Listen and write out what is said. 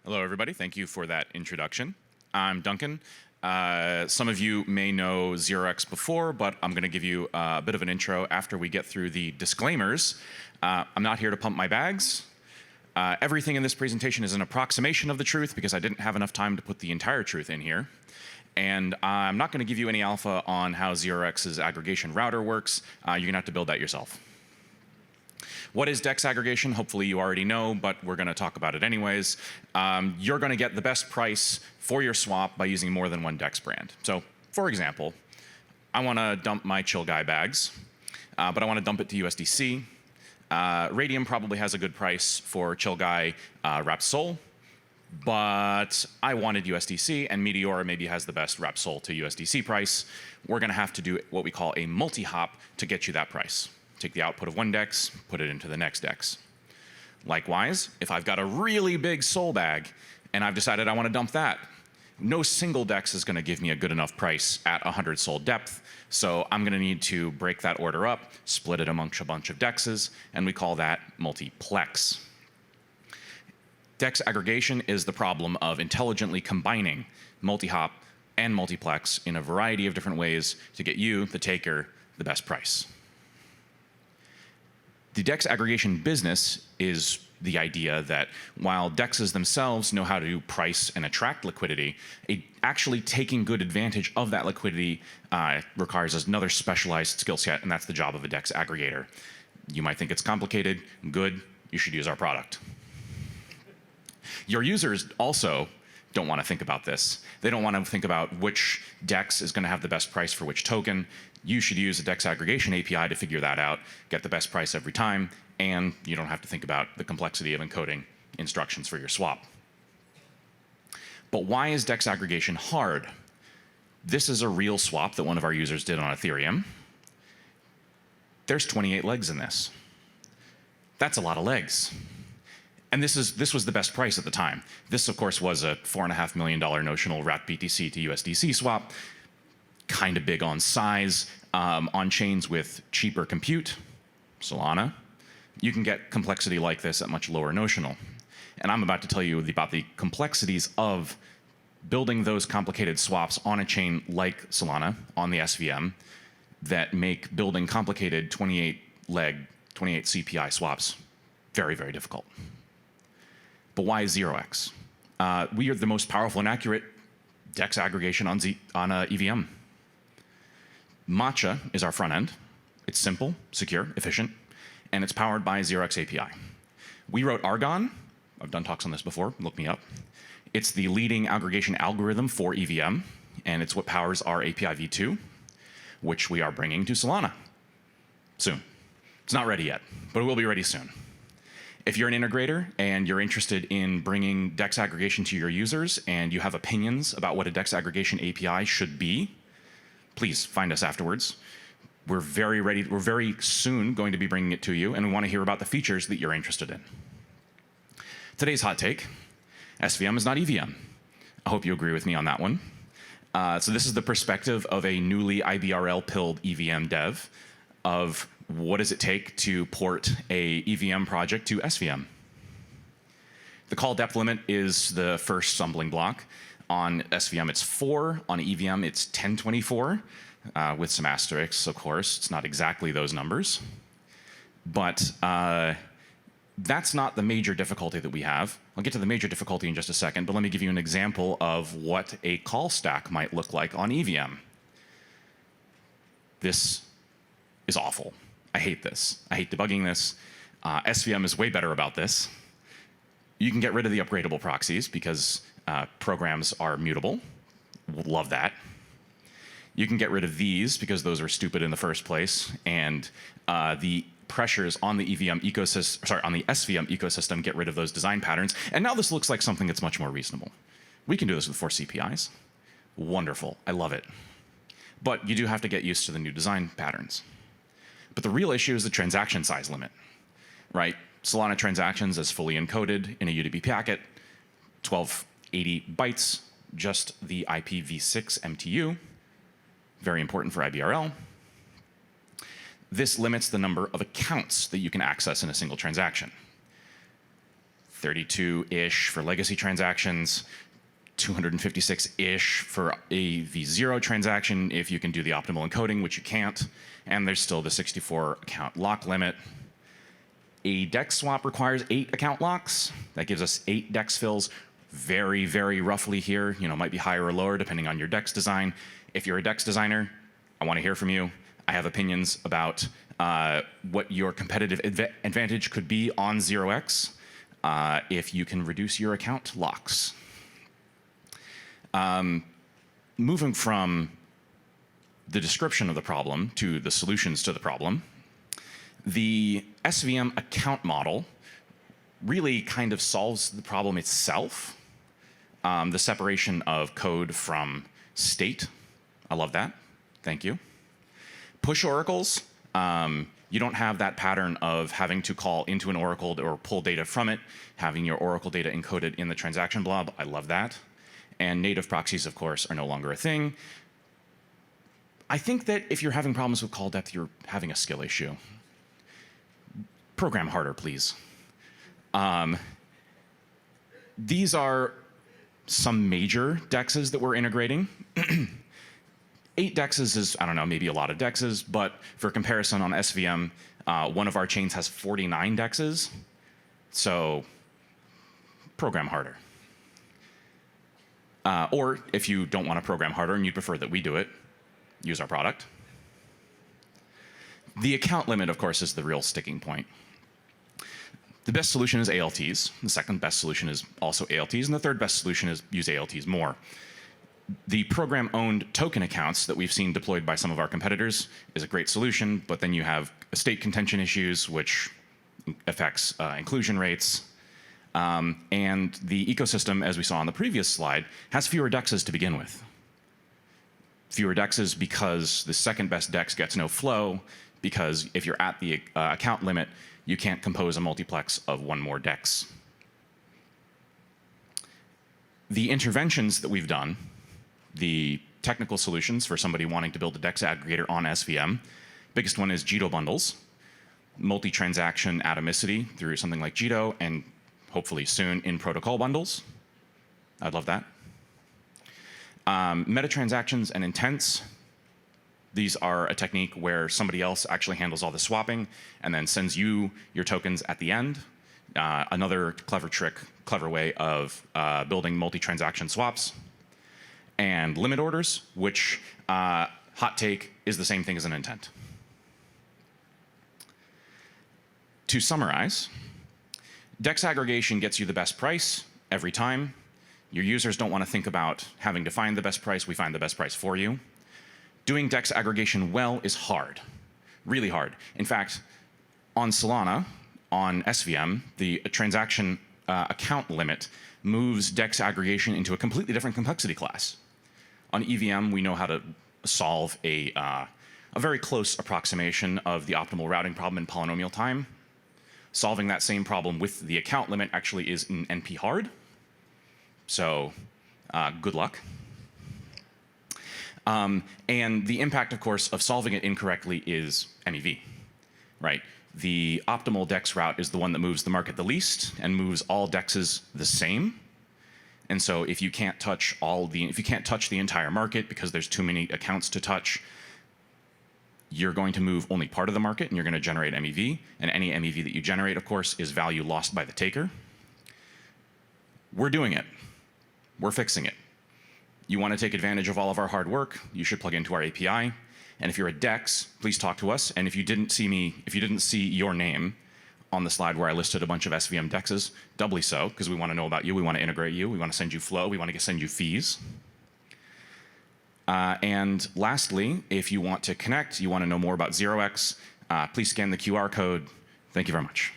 Hello, everybody. Thank you for that introduction. I'm Duncan. Some of you may know 0x before, but I'm going to give you a bit of an intro after we get through the disclaimers. I'm not here to pump my bags. Everything in this presentation is an approximation of the truth because I didn't have enough time to put the entire truth in here. And I'm not going to give you any alpha on how 0x's aggregation router works. You're going to have to build that yourself. What is DEX aggregation? Hopefully you already know, but we're going to talk about it anyways. You're going to get the best price for your swap by using more than one DEX brand. So, for example, I want to dump my Chill Guy bags, but I want to dump it to USDC. Radium probably has a good price for Chill Guy wrapped SOL, but I wanted USDC, and Meteor maybe has the best wrapped SOL to USDC price. We're going to have to do what we call a multi-hop to get you that price. Take the output of one DEX, put it into the next DEX. Likewise, if I've got a really big SOL bag and I've decided I want to dump that, no single DEX is going to give me a good enough price at 100 SOL depth, so I'm going to need to break that order up, split it amongst a bunch of DEXs, and we call that multiplex. DEX aggregation is the problem of intelligently combining multi-hop and multiplex in a variety of different ways to get you, the taker, the best price. The DEX aggregation business is the idea that while DEXs themselves know how to price and attract liquidity, actually taking good advantage of that liquidity requires another specialized skill set, and that's the job of a DEX aggregator. You might think it's complicated. Good. You should use our product. Your users also don't want to think about this. They don't want to think about which DEX is going to have the best price for which token. You should use a DEX aggregation API to figure that out, get the best price every time, and you don't have to think about the complexity of encoding instructions for your swap. But why is DEX aggregation hard? This is a real swap that one of our users did on Ethereum. There's 28 legs in this. That's a lot of legs. And this was the best price at the time. This, of course, was a $4.5 million notional wrapped BTC to USDC swap. Kind of big on size. On chains with cheaper compute, Solana, you can get complexity like this at much lower notional. And I'm about to tell you about the complexities of building those complicated swaps on a chain like Solana on the SVM that make building complicated 28-leg, 28 CPI swaps very, very difficult. But why 0x? We are the most powerful and accurate DEX aggregation on EVM. Matcha is our front end. It's simple, secure, efficient, and it's powered by 0x API. We wrote Argon. I've done talks on this before. Look me up. It's the leading aggregation algorithm for EVM, and it's what powers our API v2, which we are bringing to Solana soon. It's not ready yet, but it will be ready soon. If you're an integrator and you're interested in bringing DEX aggregation to your users and you have opinions about what a DEX aggregation API should be, please find us afterwards. We're very ready. We're very soon going to be bringing it to you, and we want to hear about the features that you're interested in. Today's hot take, SVM is not EVM. I hope you agree with me on that one. So this is the perspective of a newly IBRL-pilled EVM dev of what does it take to port a EVM project to SVM? The call depth limit is the first stumbling block. On SVM, it's 4. On EVM, it's 1024, with some asterisks, of course. It's not exactly those numbers. But that's not the major difficulty that we have. I'll get to the major difficulty in just a second, but let me give you an example of what a call stack might look like on EVM. This is awful. I hate this. I hate debugging this. SVM is way better about this. You can get rid of the upgradable proxies because programs are mutable. Love that. You can get rid of these because those are stupid in the first place, and the pressures on the EVM ecosystem, sorry, on the SVM ecosystem get rid of those design patterns. And now this looks like something that's much more reasonable. We can do this with 4 CPIs. Wonderful. I love it. But you do have to get used to the new design patterns. But the real issue is the transaction size limit, right? Solana transactions is fully encoded in a UDP packet, 1280 bytes, just the IPv6 MTU, very important for IBRL. This limits the number of accounts that you can access in a single transaction. 32-ish for legacy transactions, 256-ish for a v0 transaction if you can do the optimal encoding, which you can't. And there's still the 64 account lock limit. A DEX swap requires 8 account locks. That gives us 8 DEX fills, very, very roughly here. You know, might be higher or lower depending on your DEX design. If you're a DEX designer, I want to hear from you. I have opinions about what your competitive advantage could be on 0x if you can reduce your account locks. Moving from the description of the problem to the solutions to the problem, the SVM account model really kind of solves the problem itself. The separation of code from state. I love that. Thank you. Push oracles. You don't have that pattern of having to call into an oracle or pull data from it, having your oracle data encoded in the transaction blob. I love that. And native proxies, of course, are no longer a thing. I think that if you're having problems with call depth, you're having a skill issue. Program harder, please. These are some major DEXs that we're integrating. 8 DEXs is, I don't know, maybe a lot of DEXs, but for comparison on SVM, one of our chains has 49 DEXs. So program harder. Or if you don't want to program harder and you prefer that we do it, use our product. The account limit, of course, is the real sticking point. The best solution is ALTs. The second best solution is also ALTs. And the third best solution is use ALTs more. The program-owned token accounts that we've seen deployed by some of our competitors is a great solution, but then you have state contention issues, which affects inclusion rates. And the ecosystem, as we saw on the previous slide, has fewer DEXs to begin with. Fewer DEXs because the second best DEX gets no flow, because if you're at the account limit, you can't compose a multiplex of one more DEX. The interventions that we've done, the technical solutions for somebody wanting to build a DEX aggregator on SVM, biggest one is Jito bundles, multi-transaction atomicity through something like Jito, and hopefully soon in protocol bundles. I'd love that. Meta transactions and intents. These are a technique where somebody else actually handles all the swapping and then sends you your tokens at the end. Another clever trick, clever way of building multi-transaction swaps. And limit orders, which hot take is the same thing as an intent. To summarize, DEX aggregation gets you the best price every time. Your users don't want to think about having to find the best price. We find the best price for you. Doing DEX aggregation well is hard, really hard. In fact, on Solana, on SVM, the transaction account limit moves DEX aggregation into a completely different complexity class. On EVM, we know how to solve a very close approximation of the optimal routing problem in polynomial time. Solving that same problem with the account limit actually is in NP hard. So good luck. And the impact, of course, of solving it incorrectly is MEV, right? The optimal DEX route is the one that moves the market the least and moves all DEXs the same. And so if you can't touch the entire market because there's too many accounts to touch, you're going to move only part of the market and you're going to generate MEV. And any MEV that you generate, of course, is value lost by the taker. We're doing it. We're fixing it. You want to take advantage of all of our hard work, you should plug into our API. And if you're a DEX, please talk to us. And if you didn't see your name on the slide where I listed a bunch of SVM DEXs, doubly so, because we want to know about you, we want to integrate you, we want to send you flow, we want to send you fees. And lastly, if you want to connect, you want to know more about 0x, please scan the QR code. Thank you very much.